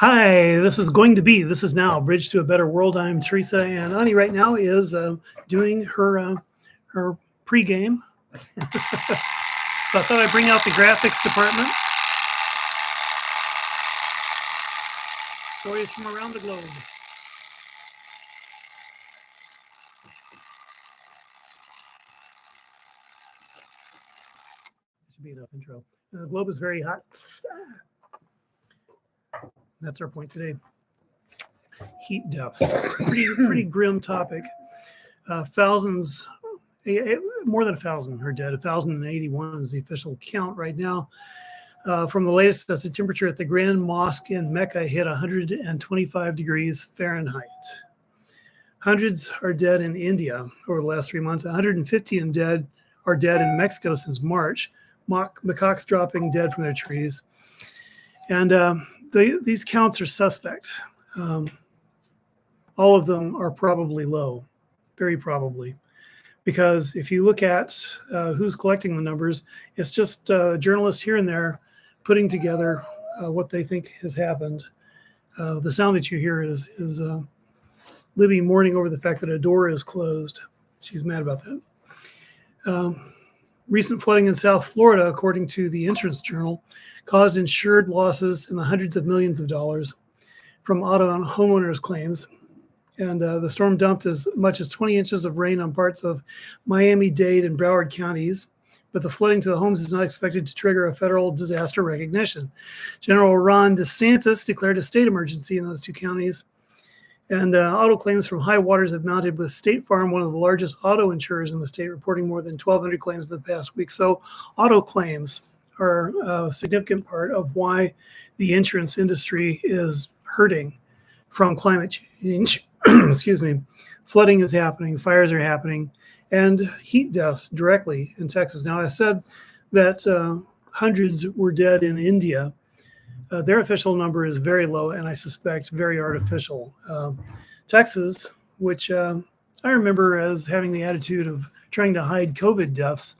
Hi, this is going to be, this is now Bridge to a Better World. I'm Teresa, and Ani right now is doing her pregame. So I thought I'd bring out the graphics department. Stories from around the globe. Should be enough intro. The globe is very hot. That's our point today. Heat deaths. Pretty grim topic. Thousands, more than 1,000 are dead. 1,081 is the official count right now. From the latest, that's the temperature at the Grand Mosque in Mecca hit 125 degrees Fahrenheit. Hundreds are dead in India over the last 3 months. 150 are dead in Mexico since March. Macaques dropping dead from their trees. And these counts are suspect. All of them are probably low, very probably. Because if you look at who's collecting the numbers, it's just journalists here and there putting together what they think has happened. The sound that you hear is Libby mourning over the fact that a door is closed. She's mad about that. Recent flooding in South Florida, according to the Insurance Journal, caused insured losses in the hundreds of millions of dollars from auto and homeowners claims. And the storm dumped as much as 20 inches of rain on parts of Miami-Dade and Broward counties, but the flooding to the homes is not expected to trigger a federal disaster recognition. General Ron DeSantis declared a state emergency in those two counties. And auto claims from high waters have mounted, with State Farm, one of the largest auto insurers in the state, reporting more than 1,200 claims in the past week. So auto claims are a significant part of why the insurance industry is hurting from climate change. Excuse me. Flooding is happening, fires are happening, and heat deaths directly in Texas. Now, I said that hundreds were dead in India. Their official number is very low, and I suspect very artificial. Texas, which I remember as having the attitude of trying to hide COVID deaths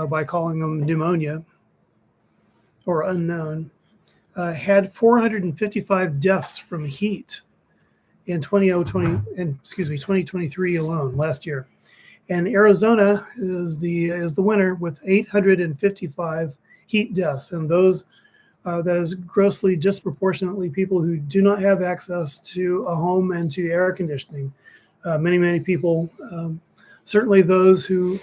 by calling them pneumonia or unknown, had 455 deaths from heat in 2023 alone, last year. And Arizona is the winner with 855 heat deaths, and those that is grossly disproportionately people who do not have access to a home and to air conditioning. Many people, certainly those who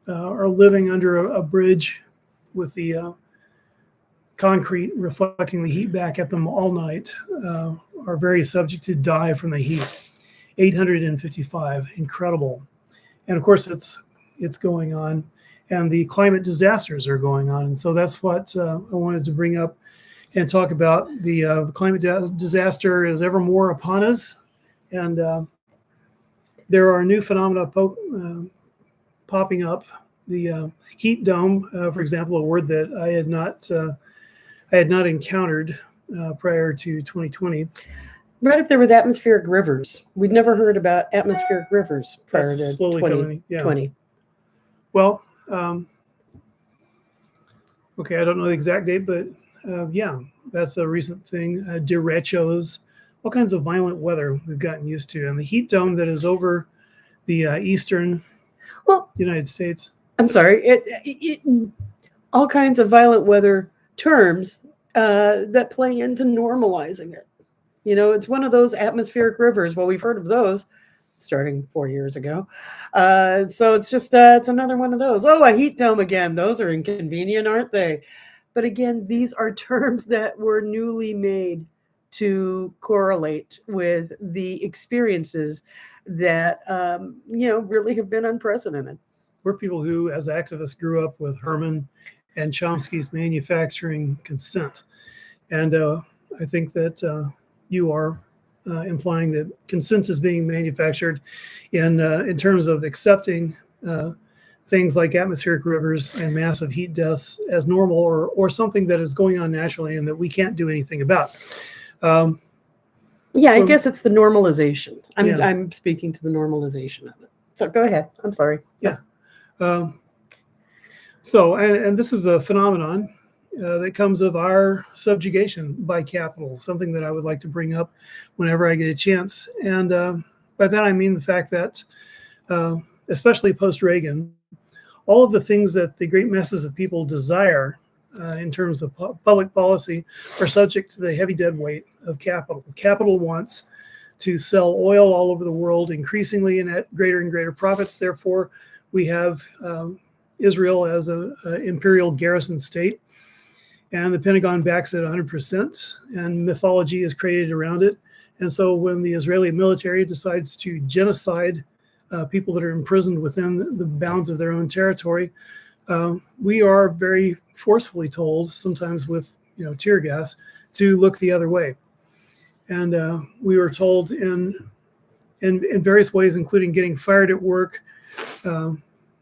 are living under a bridge with the concrete reflecting the heat back at them all night, are very subject to die from the heat. 855, incredible. And of course, it's going on. And the climate disasters are going on. And so that's what I wanted to bring up and talk about. The climate disaster is ever more upon us. And there are new phenomena popping up. The heat dome, for example, a word that I had not encountered prior to 2020. Right up there with atmospheric rivers. We'd never heard about atmospheric rivers prior to 2020. Yeah. Well, okay, I don't know the exact date, but yeah, that's a recent thing. Derechos, all kinds of violent weather we've gotten used to. And the heat dome that is over the eastern United States. I'm sorry, all kinds of violent weather terms that play into normalizing it. You know, it's one of those atmospheric rivers. Well, we've heard of those starting 4 years ago. So it's just, it's another one of those. Oh, a heat dome again. Those are inconvenient, aren't they? But again, these are terms that were newly made to correlate with the experiences that, really have been unprecedented. We're people who, as activists, grew up with Herman and Chomsky's manufacturing consent. And I think that you are implying that consent is being manufactured in terms of accepting things like atmospheric rivers and massive heat deaths as normal, or something that is going on naturally and that we can't do anything about. I guess it's the normalization. I'm speaking to the normalization of it. So go ahead. I'm sorry. Yeah. So, and this is a phenomenon that comes of our subjugation by capital, something that I would like to bring up whenever I get a chance. And by that, I mean the fact that, especially post-Reagan, all of the things that the great masses of people desire in terms of public policy are subject to the heavy dead weight of capital. Capital wants to sell oil all over the world increasingly and at greater and greater profits. Therefore, we have Israel as an imperial garrison state, and the Pentagon backs it 100%, and mythology is created around it. And so when the Israeli military decides to genocide people that are imprisoned within the bounds of their own territory, we are very forcefully told, sometimes with tear gas, to look the other way. And we were told in various ways, including getting fired at work,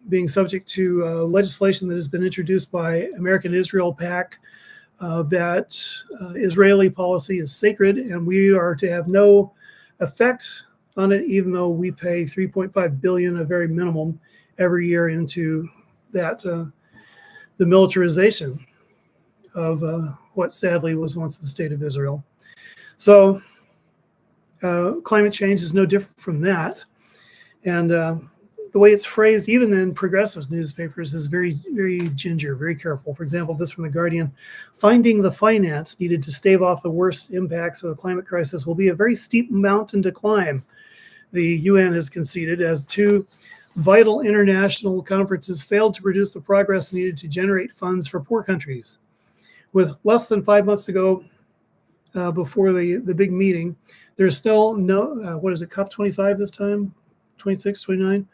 being subject to legislation that has been introduced by American Israel PAC, that Israeli policy is sacred and we are to have no effect on it, even though we pay $3.5 billion, a very minimum, every year into that the militarization of what sadly was once the state of Israel. So climate change is no different from that. And the way it's phrased, even in progressive newspapers, is very, very ginger, very careful. For example, this from The Guardian: finding the finance needed to stave off the worst impacts of the climate crisis will be a very steep mountain to climb, the UN has conceded, as two vital international conferences failed to produce the progress needed to generate funds for poor countries. With less than 5 months to go before the big meeting, there's still no, what is it, COP25 this time? 26, 29?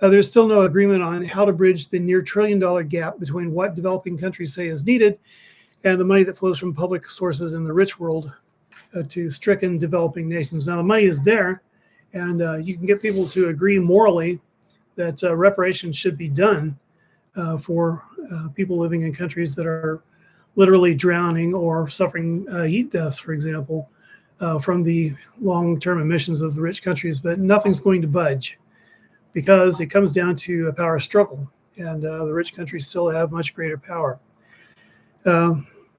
There's still no agreement on how to bridge the near $1 trillion gap between what developing countries say is needed and the money that flows from public sources in the rich world to stricken developing nations. Now, the money is there, and you can get people to agree morally that reparations should be done for people living in countries that are literally drowning or suffering heat deaths, for example, from the long-term emissions of the rich countries. But nothing's going to budge, because it comes down to a power struggle, and the rich countries still have much greater power.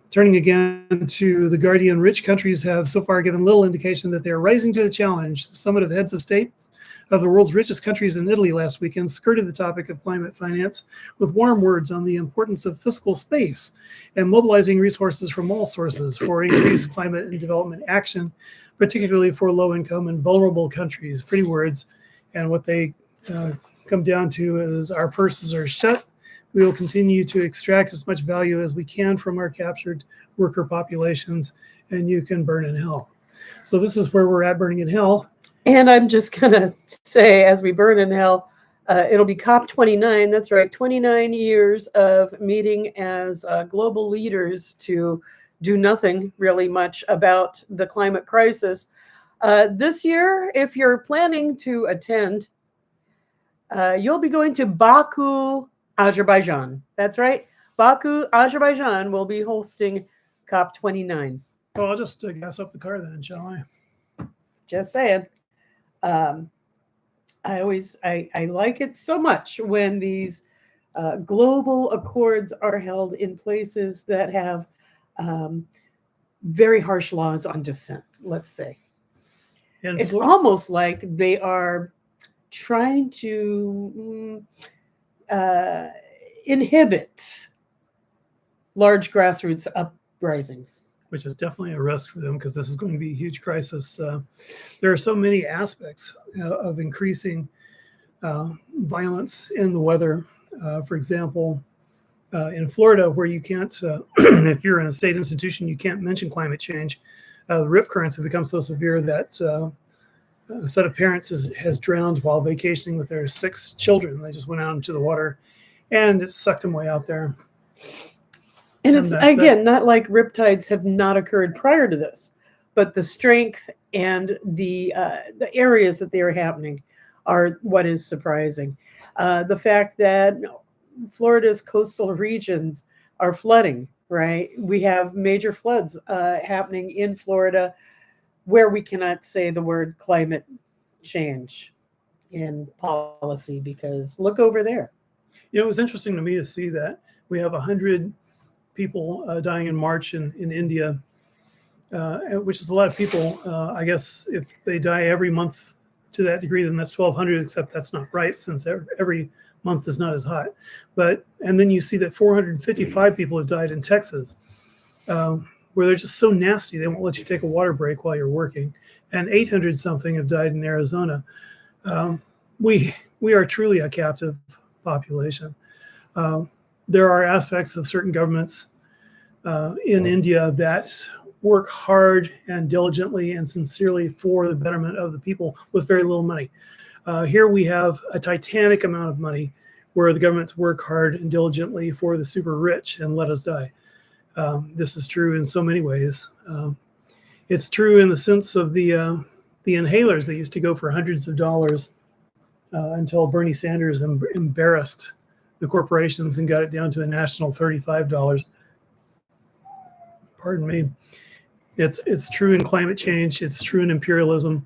Turning again to The Guardian, rich countries have so far given little indication that they are rising to the challenge. The summit of heads of state of the world's richest countries in Italy last weekend skirted the topic of climate finance with warm words on the importance of fiscal space and mobilizing resources from all sources for increased climate and development action, particularly for low-income and vulnerable countries. Pretty words, and what they come down to is our purses are shut. We will continue to extract as much value as we can from our captured worker populations, and you can burn in hell. So this is where we're at, burning in hell. And I'm just going to say, as we burn in hell, it'll be COP29. That's right, 29 years of meeting as global leaders to do nothing really much about the climate crisis. This year, if you're planning to attend, you'll be going to Baku, Azerbaijan. That's right. Baku, Azerbaijan will be hosting COP29. Well, I'll just gas up the car then, shall I? Just saying. I like it so much when these global accords are held in places that have very harsh laws on dissent, let's say. And it's almost like they are trying to inhibit large grassroots uprisings. Which is definitely a risk for them, because this is going to be a huge crisis. There are so many aspects of increasing violence in the weather. For example, in Florida, where you can't, if you're in a state institution, you can't mention climate change. The rip currents have become so severe that a set of parents has drowned while vacationing with their 6 children. They just went out into the water and it sucked them way out there. And it's, again, not like riptides have not occurred prior to this, but the strength and the areas that they are happening are what is surprising. The fact that Florida's coastal regions are flooding, right? We have major floods happening in Florida where we cannot say the word climate change in policy, because look over there. You know, it was interesting to me to see that we have 100 people dying in March in India, which is a lot of people. I guess if they die every month to that degree, then that's 1,200, except that's not right since every month is not as hot. And then you see that 455 people have died in Texas, where they're just so nasty, they won't let you take a water break while you're working. And 800 something have died in Arizona. We are truly a captive population. There are aspects of certain governments in India that work hard and diligently and sincerely for the betterment of the people with very little money. Here we have a titanic amount of money where the governments work hard and diligently for the super rich and let us die. This is true in so many ways. It's true in the sense of the inhalers that used to go for hundreds of dollars until Bernie Sanders embarrassed the corporations and got it down to a national $35. Pardon me. It's true in climate change. It's true in imperialism.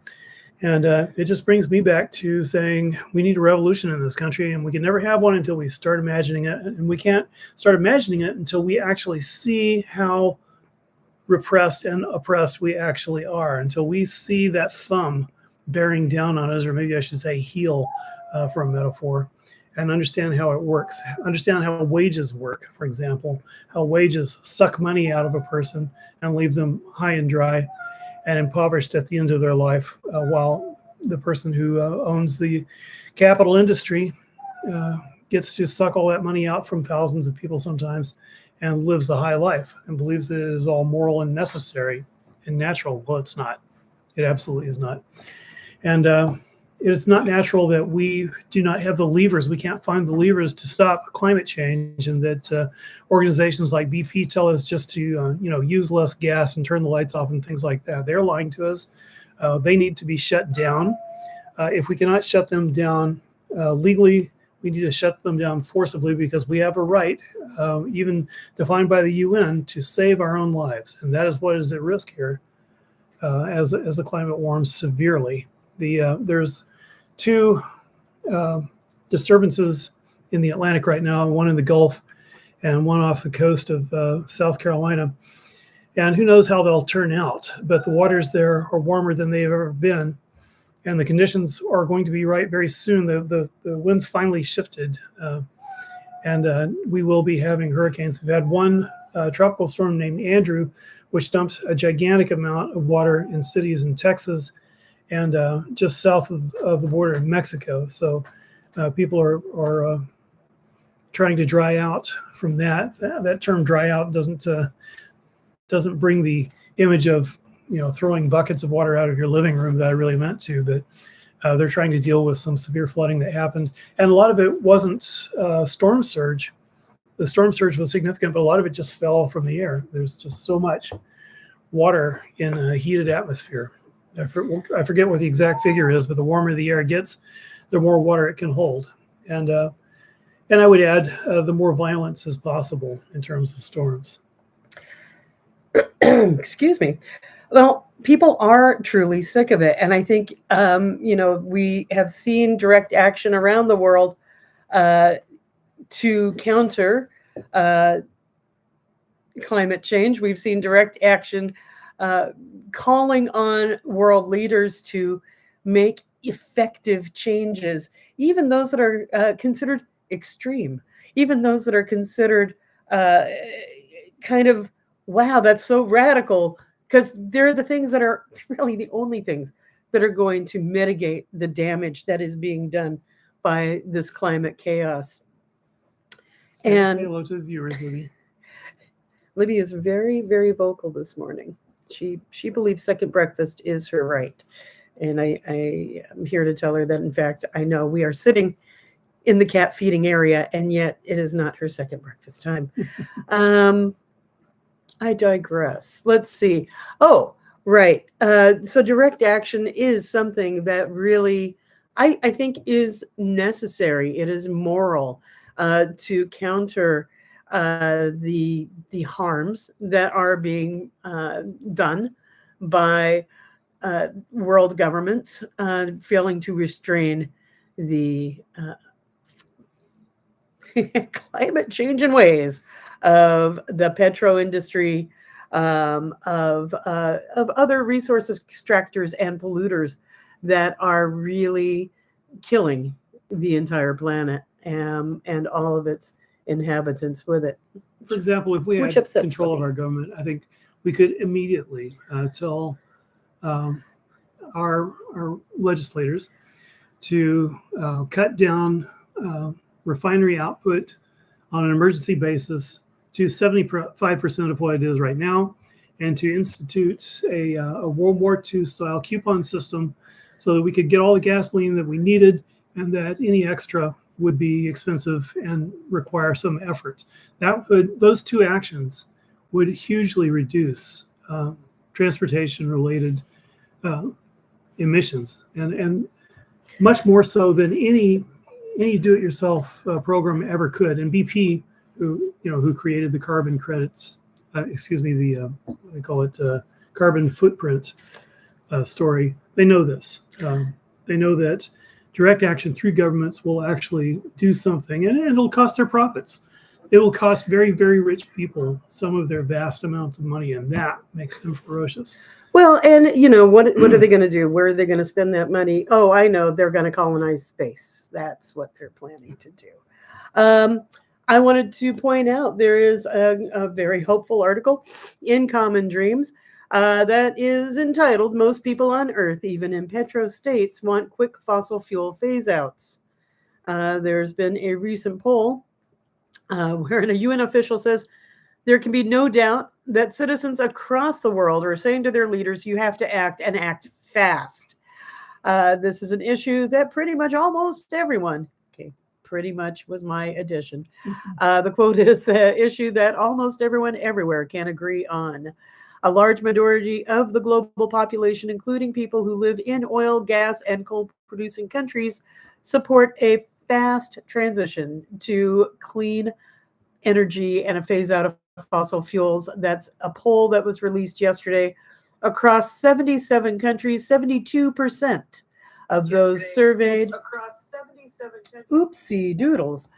And it just brings me back to saying we need a revolution in this country, and we can never have one until we start imagining it. And we can't start imagining it until we actually see how repressed and oppressed we actually are, until we see that thumb bearing down on us, or maybe I should say heel for a metaphor, and understand how it works. Understand how wages work, for example, how wages suck money out of a person and leave them high and dry and impoverished at the end of their life, while the person who owns the capital industry gets to suck all that money out from thousands of people sometimes and lives a high life and believes that it is all moral and necessary and natural. Well, it's not. It absolutely is not. And it's not natural that we do not have the levers. We can't find the levers to stop climate change, and that organizations like BP tell us just to use less gas and turn the lights off and things like that. They're lying to us. They need to be shut down. If we cannot shut them down legally, we need to shut them down forcibly, because we have a right, even defined by the UN, to save our own lives, and that is what is at risk here as the climate warms severely. There's two disturbances in the Atlantic right now, one in the Gulf and one off the coast of South Carolina. And who knows how they'll turn out, but the waters there are warmer than they've ever been. And the conditions are going to be right very soon. The winds finally shifted, and we will be having hurricanes. We've had one tropical storm named Andrew, which dumped a gigantic amount of water in cities in Texas and just south of the border of Mexico. So people are trying to dry out from that. That term "dry out" doesn't bring the image of throwing buckets of water out of your living room that I really meant to, but they're trying to deal with some severe flooding that happened, and a lot of it wasn't storm surge. The storm surge was significant, but a lot of it just fell from the air. There's just so much water in a heated atmosphere. I forget what the exact figure is, but the warmer the air gets, the more water it can hold. And I would add the more violence is possible in terms of storms. Excuse me. Well, people are truly sick of it. And I think, we have seen direct action around the world to counter climate change. We've seen direct action calling on world leaders to make effective changes, even those that are considered extreme, even those that are considered kind of, wow, that's so radical, because they're the things that are really the only things that are going to mitigate the damage that is being done by this climate chaos. Say hello to the viewers, Libby. Libby is very, very vocal this morning. She believes second breakfast is her right. And I am here to tell her that, in fact, I know we are sitting in the cat feeding area, and yet it is not her second breakfast time. I digress. Let's see. Oh, right. So direct action is something that really, I think, is necessary. It is moral to counter the harms that are being done by world governments failing to restrain the climate change in ways. of the petro industry, of other resource extractors and polluters that are really killing the entire planet, and all of its inhabitants with it. For example, if we Which had upsets control of me. our government, I think we could immediately tell um, our legislators to cut down refinery output on an emergency basis to 75% of what it is right now, and to institute a World War II style coupon system so that we could get all the gasoline that we needed, and that any extra would be expensive and require some effort. Those two actions would hugely reduce transportation related emissions, and much more so than any do-it-yourself program ever could. And BP, who created the carbon credits, the what do they call it, carbon footprint story, they know this. They know that direct action through governments will actually do something, and it'll cost their profits. It will cost very, very rich people some of their vast amounts of money, and that makes them ferocious. Well, and what are they going to do? Where are they going to spend that money? Oh, I know, they're going to colonize space. That's what they're planning to do. I wanted to point out there is a very hopeful article in Common Dreams that is entitled "Most People on Earth, Even in Petro States, Want Quick Fossil Fuel Phase-Outs." There's been a recent poll wherein a UN official says there can be no doubt that citizens across the world are saying to their leaders, you have to act, and act fast. This is an issue that pretty much almost everyone, pretty much was my addition. The quote is the issue that almost everyone everywhere can agree on. A large majority of the global population, including people who live in oil, gas, and coal-producing countries, support a fast transition to clean energy and a phase out of fossil fuels. That's a poll that was released yesterday. Across 77 countries, 72% of those surveyed. Across 77 countries. Oopsie doodles.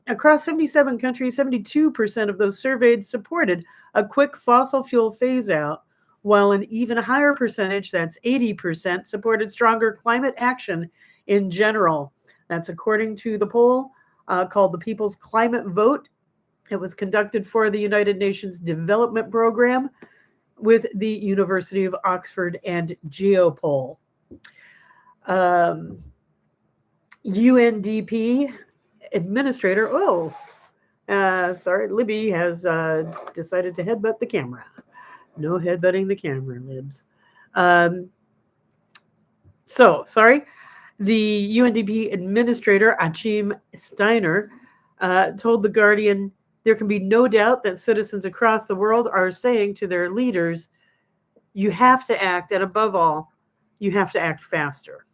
Across 77 countries, 72% of those surveyed supported a quick fossil fuel phase out, while an even higher percentage, that's 80%, supported stronger climate action in general. That's according to the poll called the People's Climate Vote. It was conducted for the United Nations Development Program with the University of Oxford and Geopoll. UNDP administrator, Libby has decided to headbutt the camera. No headbutting the camera, Libs. The UNDP administrator, Achim Steiner, told The Guardian, there can be no doubt that citizens across the world are saying to their leaders, you have to act, and above all, you have to act faster.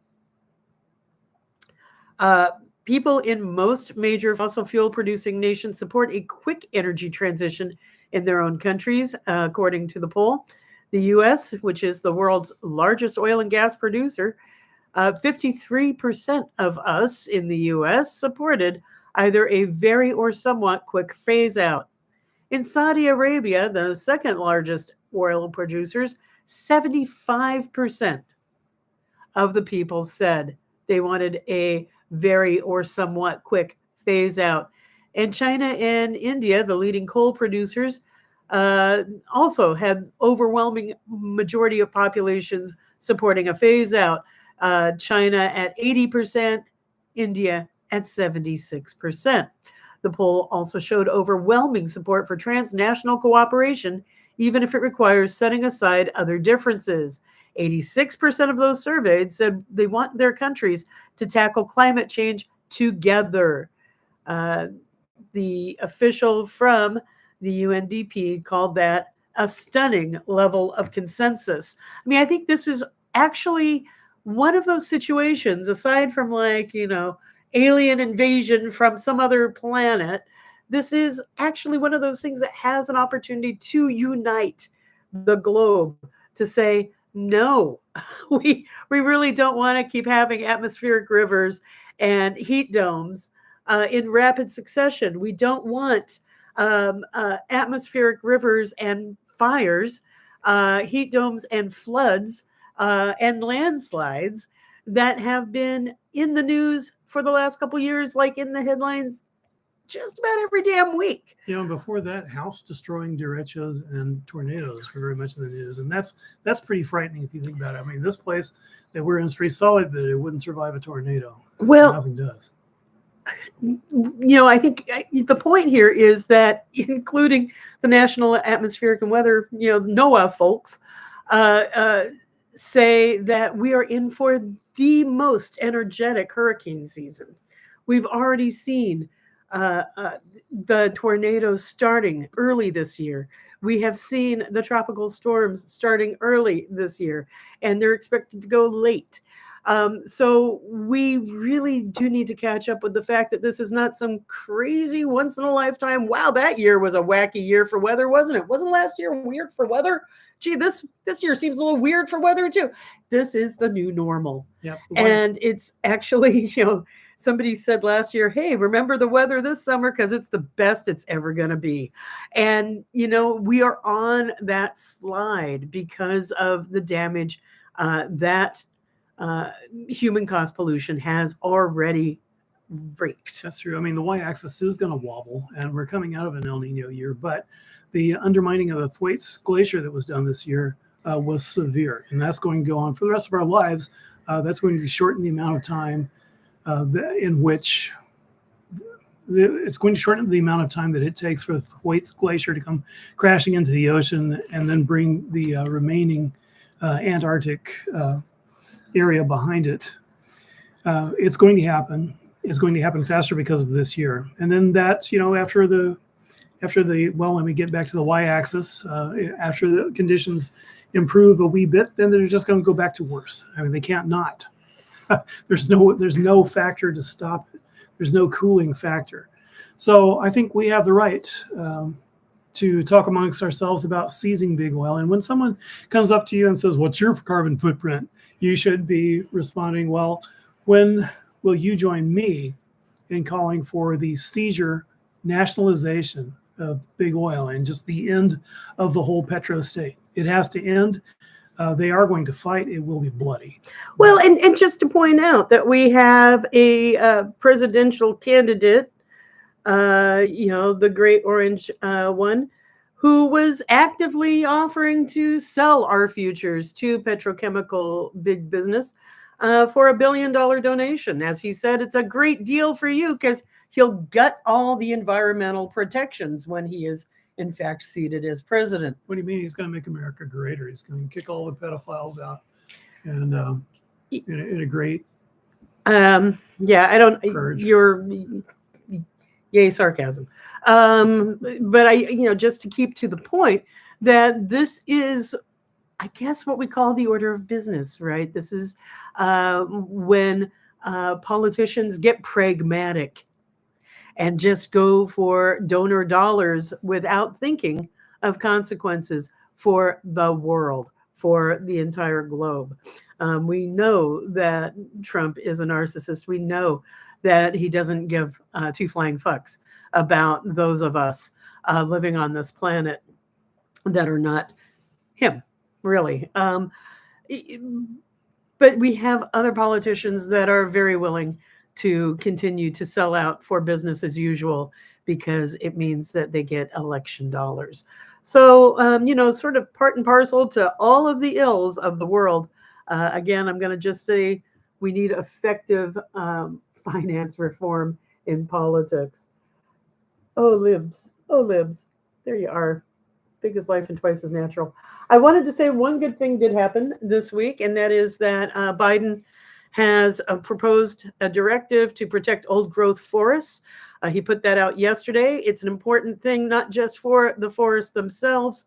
People in most major fossil fuel producing nations support a quick energy transition in their own countries, according to the poll. The U.S., which is the world's largest oil and gas producer, 53% of us in the U.S. supported either a very or somewhat quick phase out. In Saudi Arabia, the second largest oil producers, 75% of the people said they wanted a very or somewhat quick phase out. And China and India, the leading coal producers, also had overwhelming majority of populations supporting a phase out. China at 80%, India at 76%. The poll also showed overwhelming support for transnational cooperation, even if it requires setting aside other differences. 86% of those surveyed said they want their countries to tackle climate change together. The official from the UNDP called that a stunning level of consensus. I mean, I think this is actually one of those situations, aside from alien invasion from some other planet, this is actually one of those things that has an opportunity to unite the globe, to say, no, we really don't want to keep having atmospheric rivers and heat domes in rapid succession. We don't want atmospheric rivers and fires, heat domes and floods, and landslides that have been in the news for the last couple years, like in the headlines just about every damn week. Before that, house destroying derechos and tornadoes were very much in the news, and that's pretty frightening if you think about it. I mean, this place that we're in is pretty solid, but it wouldn't survive a tornado. Well, nothing does. I think the point here is that, including the National Atmospheric and Weather, NOAA folks, say that we are in for the most energetic hurricane season. We've already seen the tornadoes starting early this year. We have seen the tropical storms starting early this year, and they're expected to go late. So we really do need to catch up with the fact that this is not some crazy once in a lifetime. Wow, that year was a wacky year for weather, wasn't it? Wasn't last year weird for weather? Gee, this year seems a little weird for weather too. This is the new normal. Yep. And it's actually, somebody said last year, hey, remember the weather this summer because it's the best it's ever going to be. And, we are on that slide because of the damage that human caused pollution has already wreaked. That's true. I mean, the y-axis is going to wobble, and we're coming out of an El Nino year, but the undermining of the Thwaites Glacier that was done this year was severe, and that's going to go on for the rest of our lives. That's going to shorten the amount of time in which it's going to shorten the amount of time that it takes for the Thwaites Glacier to come crashing into the ocean and then bring the remaining Antarctic area behind it. It's going to happen. It's going to happen faster because of this year. And then that's, when we get back to the y-axis, after the conditions improve a wee bit, then they're just going to go back to worse. I mean, they can't not. There's no factor to stop it. There's no cooling factor. So I think we have the right to talk amongst ourselves about seizing big oil. And when someone comes up to you and says, what's your carbon footprint? You should be responding, well, when will you join me in calling for the seizure, nationalization of big oil and just the end of the whole petro state? It has to end. They are going to fight. It will be bloody. Well, and just to point out that we have a presidential candidate, the Great Orange one, who was actively offering to sell our futures to petrochemical big business for $1 billion donation. As he said, it's a great deal for you because he'll gut all the environmental protections when he is, in fact, seated as president. What do you mean he's going to make America greater? He's going to kick all the pedophiles out and in a great I don't purge. You're yay sarcasm. But I just to keep to the point that this is, I guess, what we call the order of business, right? This is when politicians get pragmatic and just go for donor dollars without thinking of consequences for the world, for the entire globe. We know that Trump is a narcissist. We know that he doesn't give two flying fucks about those of us living on this planet that are not him, really. But we have other politicians that are very willing to continue to sell out for business as usual because it means that they get election dollars. So, sort of part and parcel to all of the ills of the world. Again, I'm going to just say we need effective finance reform in politics. Oh, libs. There you are. Big as life and twice as natural. I wanted to say one good thing did happen this week, and that is that Biden has proposed a directive to protect old growth forests. He put that out yesterday. It's an important thing, not just for the forests themselves,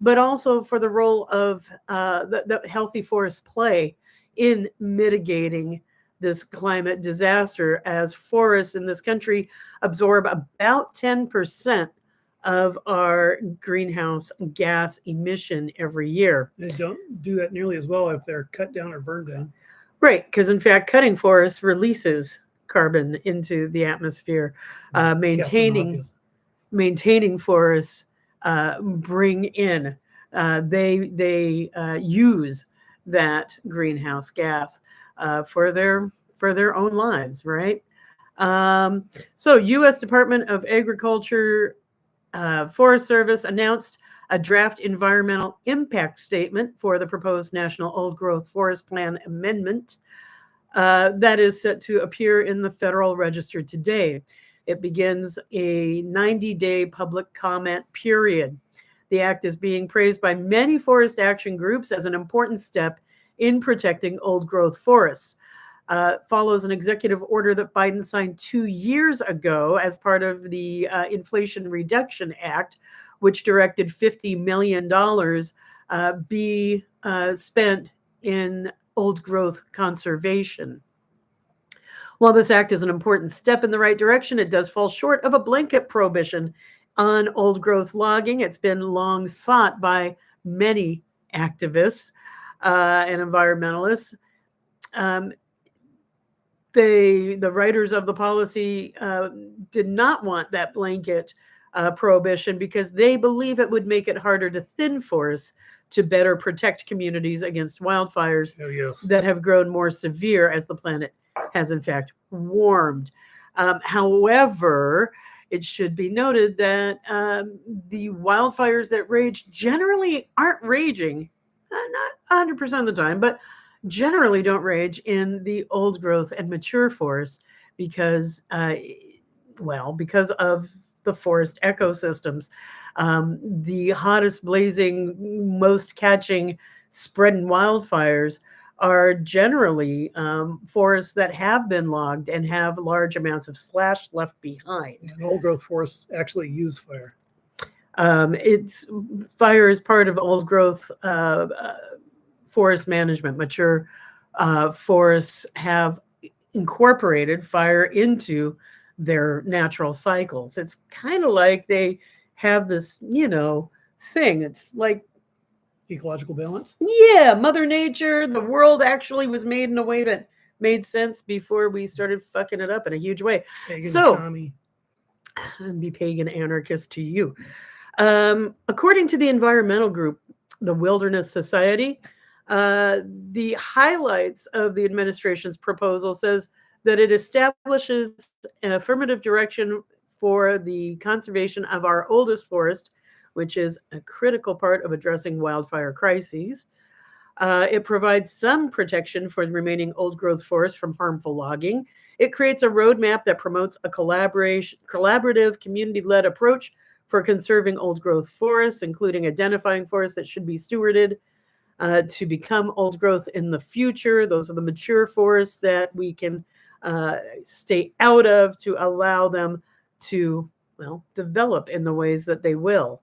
but also for the role of the healthy forests play in mitigating this climate disaster, as forests in this country absorb about 10% of our greenhouse gas emission every year. They don't do that nearly as well if they're cut down or burned down. Right, because in fact, cutting forests releases carbon into the atmosphere. Maintaining maintaining forests bring in. They use that greenhouse gas for their own lives, right? So, U.S. Department of Agriculture, Forest Service announced a draft environmental impact statement for the proposed National Old Growth Forest Plan amendment that is set to appear in the Federal Register today. It begins a 90-day public comment period. The act is being praised by many forest action groups as an important step in protecting old growth forests. Follows an executive order that Biden signed 2 years ago as part of the Inflation Reduction Act, which directed $50 million be spent in old growth conservation. While this act is an important step in the right direction, it does fall short of a blanket prohibition on old growth logging. It's been long sought by many activists and environmentalists. The writers of the policy did not want that blanket prohibition because they believe it would make it harder to thin forests to better protect communities against wildfires that have grown more severe as the planet has in fact warmed. However, it should be noted that the wildfires that rage generally aren't raging, not 100% of the time, but generally don't rage in the old growth and mature forests because, because of the forest ecosystems. The hottest blazing, most catching, spreading wildfires are generally forests that have been logged and have large amounts of slash left behind. And old growth forests actually use fire. Fire is part of old growth forest management. Mature forests have incorporated fire into their natural cycles. It's kind of like they have this, thing. It's like ecological balance. Yeah, Mother Nature, the world actually was made in a way that made sense before we started fucking it up in a huge way. Pagan, so, commie. I'd be pagan anarchist to you. According to the environmental group, the Wilderness Society, the highlights of the administration's proposal says that it establishes an affirmative direction for the conservation of our oldest forest, which is a critical part of addressing wildfire crises. It provides some protection for the remaining old growth forests from harmful logging. It creates a roadmap that promotes a collaborative, community-led approach for conserving old growth forests, including identifying forests that should be stewarded to become old growth in the future. Those are the mature forests that we can stay out of to allow them to, develop in the ways that they will.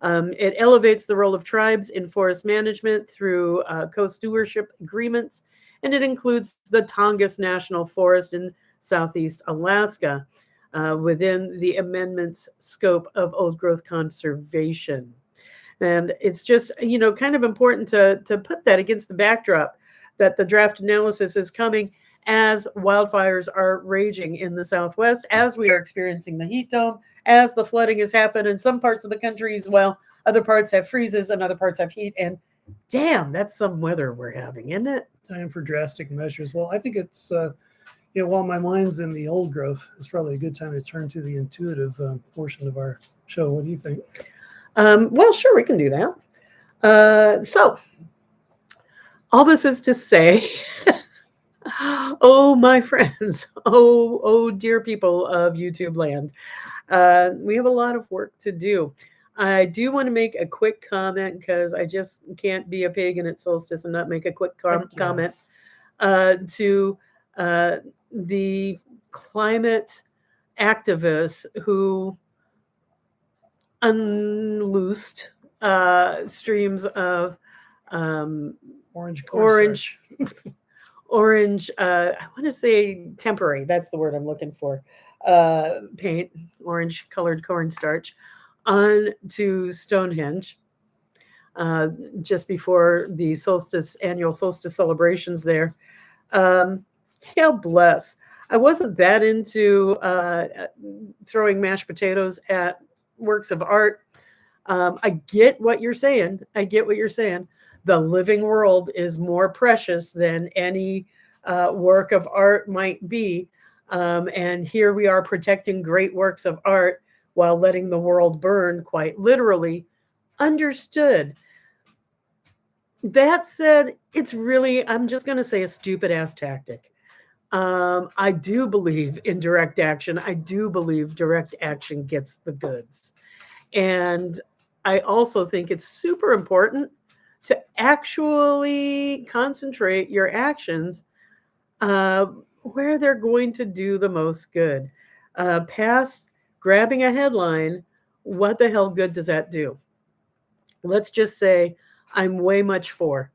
It elevates the role of tribes in forest management through co-stewardship agreements, and it includes the Tongass National Forest in southeast Alaska within the amendment's scope of old growth conservation. And it's just, kind of important to put that against the backdrop that the draft analysis is coming as wildfires are raging in the Southwest, as we are experiencing the heat dome, as the flooding has happened in some parts of the country as well. Other parts have freezes and other parts have heat. And damn, that's some weather we're having, isn't it? Time for drastic measures. Well, I think it's, while my mind's in the old growth, it's probably a good time to turn to the intuitive portion of our show. What do you think? Well, sure, we can do that. So, all this is to say, oh, my friends, oh, dear people of YouTube land, we have a lot of work to do. I do want to make a quick comment because I just can't be a pagan at solstice and not make a quick comment to the climate activists who unloosed streams of orange, I want to say temporary, that's the word I'm looking for, paint, orange colored cornstarch onto Stonehenge just before the annual solstice celebrations there. Yeah, bless. I wasn't that into throwing mashed potatoes at works of art. I get what you're saying. I get what you're saying. The living world is more precious than any work of art might be. And here we are protecting great works of art while letting the world burn, quite literally. Understood. That said, it's really, I'm just going to say, a stupid ass tactic. I do believe in direct action. I do believe direct action gets the goods. And I also think it's super important to actually concentrate your actions where they're going to do the most good. Past grabbing a headline, what the hell good does that do? Let's just say I'm way much for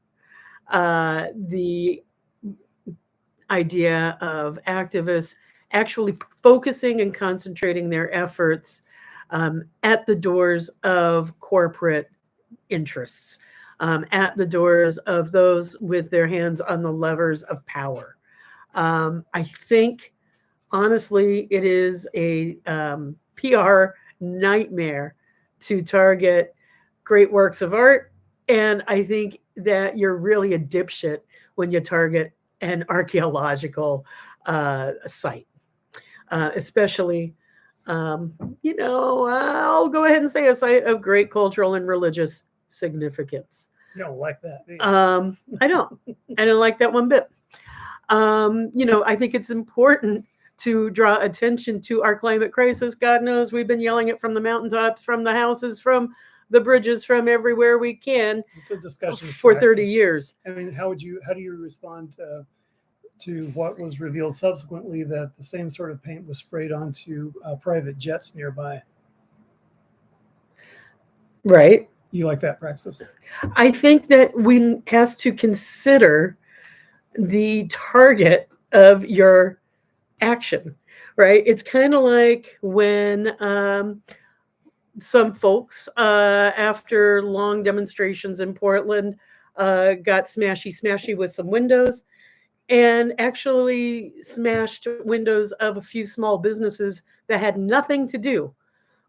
the idea of activists actually focusing and concentrating their efforts at the doors of corporate interests, at the doors of those with their hands on the levers of power. I think, honestly, it is a PR nightmare to target great works of art. And I think that you're really a dipshit when you target an archaeological site, especially, I'll go ahead and say a site of great cultural and religious significance. You don't like that, do you? I don't. I don't like that one bit. I think it's important to draw attention to our climate crisis. God knows we've been yelling it from the mountaintops, from the houses, from the bridges, from everywhere we can. It's a discussion for 30 years. I mean, how do you respond to what was revealed subsequently, that the same sort of paint was sprayed onto private jets nearby? Right. You like that praxis? I think that we has to consider the target of your action, right? It's kind of like when some folks, after long demonstrations in Portland, got smashy with some windows and actually smashed windows of a few small businesses that had nothing to do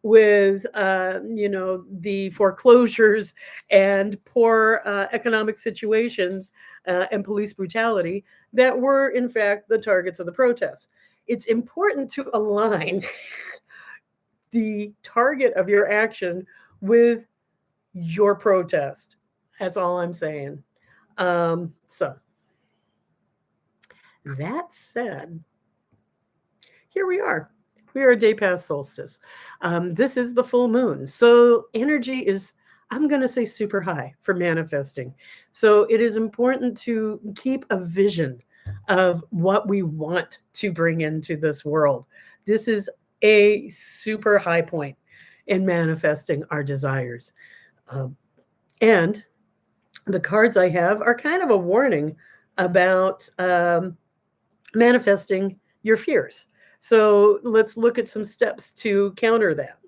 with the foreclosures and poor economic situations and police brutality that were in fact the targets of the protests. It's important to align the target of your action with your protest. That's all I'm saying. So that said, here we are. We are a day past solstice. This is the full moon. So energy is, I'm going to say, super high for manifesting. So it is important to keep a vision of what we want to bring into this world. This is a super high point in manifesting our desires. And the cards I have are kind of a warning about manifesting your fears. So let's look at some steps to counter that.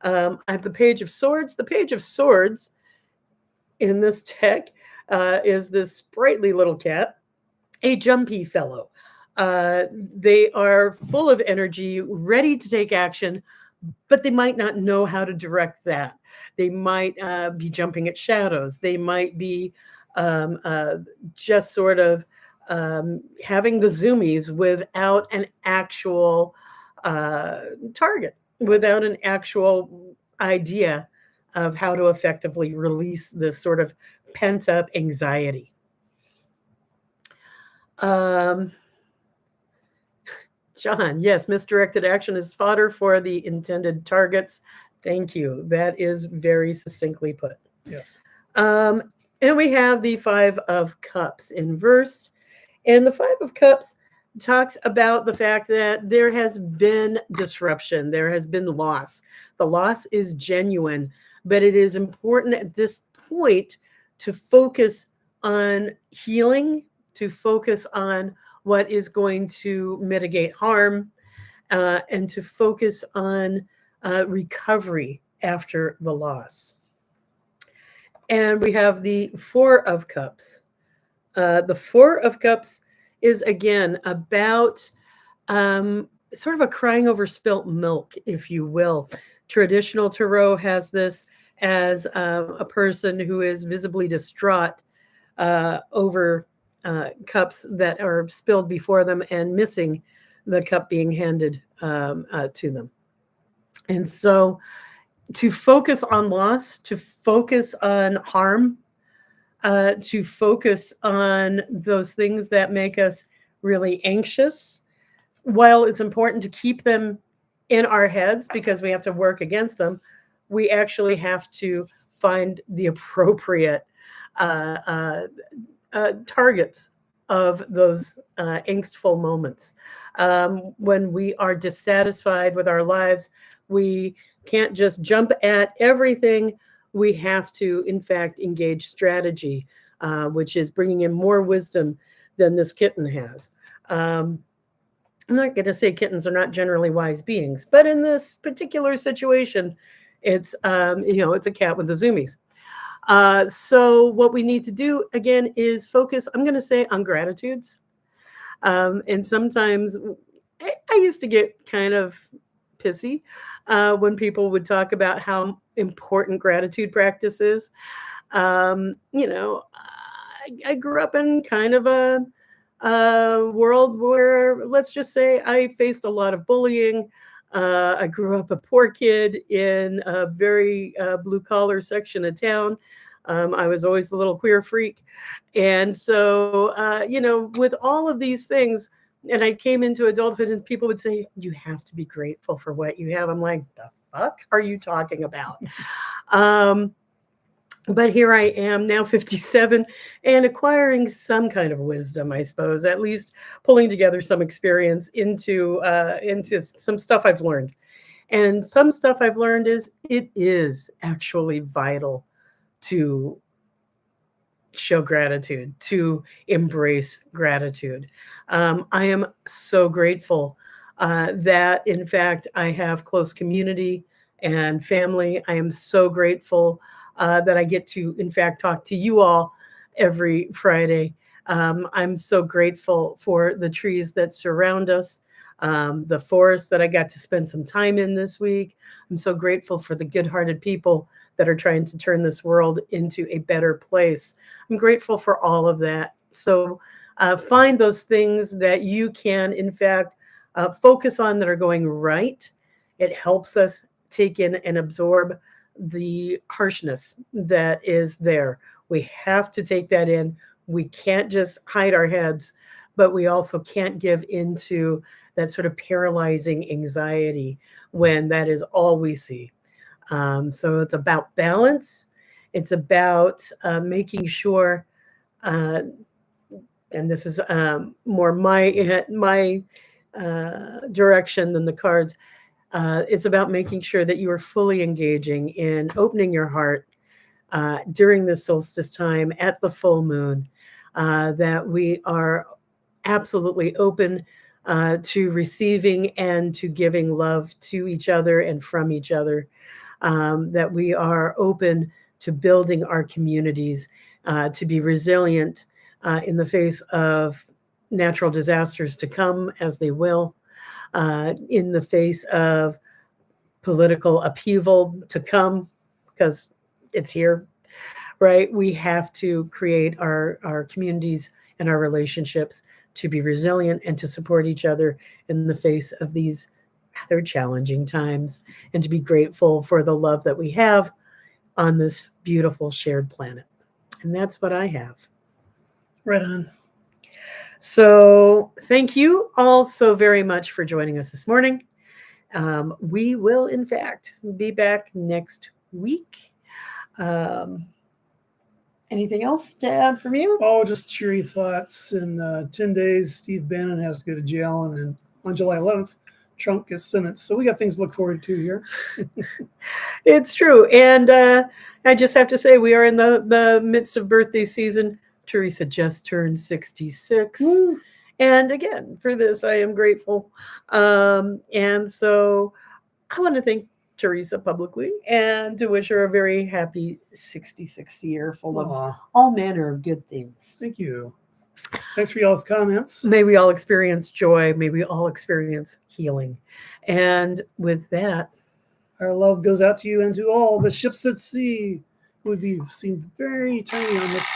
I have the Page of Swords. The Page of Swords in this deck is this sprightly little cat, a jumpy fellow. They are full of energy, ready to take action, but they might not know how to direct that. They might be jumping at shadows. They might be just sort of having the zoomies without an actual target, without an actual idea of how to effectively release this sort of pent up anxiety. John, yes, misdirected action is fodder for the intended targets. Thank you. That is very succinctly put. Yes. And we have the Five of Cups inversed. And the Five of Cups talks about the fact that there has been disruption, there has been loss. The loss is genuine, but it is important at this point to focus on healing, to focus on what is going to mitigate harm, and to focus on recovery after the loss. And we have the Four of Cups. The Four of Cups is, again, about sort of a crying over spilt milk, if you will. Traditional tarot has this as a person who is visibly distraught over cups that are spilled before them and missing the cup being handed to them. And so to focus on loss, to focus on harm, to focus on those things that make us really anxious, while it's important to keep them in our heads because we have to work against them, we actually have to find the appropriate targets of those angstful moments. When we are dissatisfied with our lives, we can't just jump at everything. We have to, in fact, engage strategy, which is bringing in more wisdom than this kitten has. I'm not going to say kittens are not generally wise beings, but in this particular situation, it's it's a cat with the zoomies. So what we need to do again is focus. I'm going to say on gratitudes, and sometimes I used to get kind of pissy when people would talk about how important gratitude practice is. I grew up in kind of a world where, let's just say, I faced a lot of bullying. I grew up a poor kid in a very blue collar section of town. I was always the little queer freak. And so, with all of these things, and I came into adulthood and people would say, you have to be grateful for what you have. I'm like, the fuck are you talking about? But here I am now 57 and acquiring some kind of wisdom, I suppose, at least pulling together some experience into some stuff I've learned. And some stuff I've learned is it is actually vital to show gratitude, to embrace gratitude. I am so grateful that, in fact, I have close community and family. I am so grateful that I get to, in fact, talk to you all every Friday. I'm so grateful for the trees that surround us, the forest that I got to spend some time in this week. I'm so grateful for the good-hearted people that are trying to turn this world into a better place. I'm grateful for all of that. So find those things that you can, in fact, focus on that are going right. It helps us take in and absorb the harshness that is there. We have to take that in. We can't just hide our heads, but we also can't give into that sort of paralyzing anxiety when that is all we see. So it's about balance. It's about making sure, and this is more my direction than the cards. It's about making sure that you are fully engaging in opening your heart during the solstice time at the full moon, that we are absolutely open to receiving and to giving love to each other and from each other, that we are open to building our communities, to be resilient in the face of natural disasters to come, as they will, in the face of political upheaval to come, because it's here, right? We have to create our communities and our relationships to be resilient and to support each other in the face of these rather challenging times, and to be grateful for the love that we have on this beautiful shared planet. And that's what I have. Right on. So thank you all so very much for joining us this morning. We will, in fact, be back next week. Anything else to add from you? Oh, just cheery thoughts. In 10 days, Steve Bannon has to go to jail, and then on July 11th, Trump gets sentenced. So we got things to look forward to here. It's true. And I just have to say, we are in the midst of birthday season. Teresa just turned 66. Woo. And again, for this, I am grateful. And so I want to thank Teresa publicly and to wish her a very happy 66th year full of all manner of good things. Thank you. Thanks for y'all's comments. May we all experience joy. May we all experience healing. And with that, Our love goes out to you and to all the ships at sea. It would be seem very tiny on this